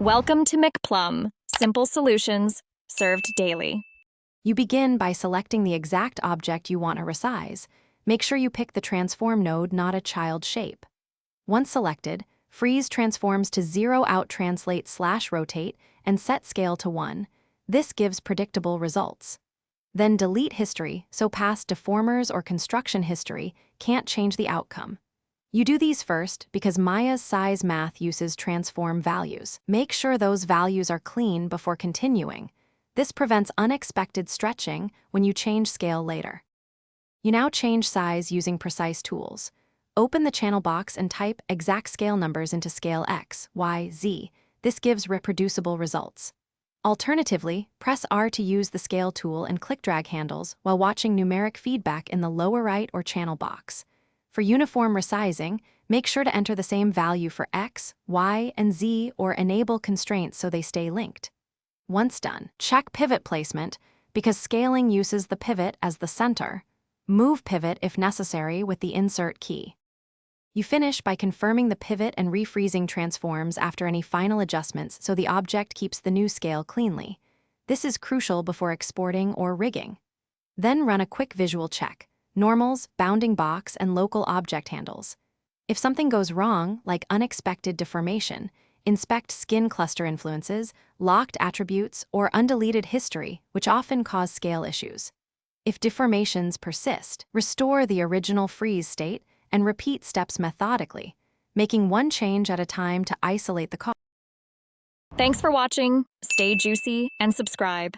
Welcome to McPlum, simple solutions served daily. You begin by selecting the exact object you want to resize. Make sure you pick the transform node, not a child shape. Once selected, freeze transforms to 0 out translate / rotate and set scale to 1. This gives predictable results. Then delete history, so past deformers or construction history can't change the outcome. You do these first because Maya's size math uses transform values. Make sure those values are clean before continuing. This prevents unexpected stretching when you change scale later. You now change size using precise tools. Open the channel box and type exact scale numbers into scale X, Y, Z. This gives reproducible results. Alternatively, press R to use the scale tool and click drag handles while watching numeric feedback in the lower right or channel box. For uniform resizing, make sure to enter the same value for X, Y, and Z or enable constraints so they stay linked. Once done, check pivot placement because scaling uses the pivot as the center. Move pivot if necessary with the insert key. You finish by confirming the pivot and refreezing transforms after any final adjustments so the object keeps the new scale cleanly. This is crucial before exporting or rigging. Then run a quick visual check: normals, bounding box, and local object handles. If something goes wrong, like unexpected deformation, inspect skin cluster influences, locked attributes, or undeleted history, which often cause scale issues. If deformations persist, restore the original freeze state and repeat steps methodically, making one change at a time to isolate the cause. Thanks for watching. Stay juicy and subscribe.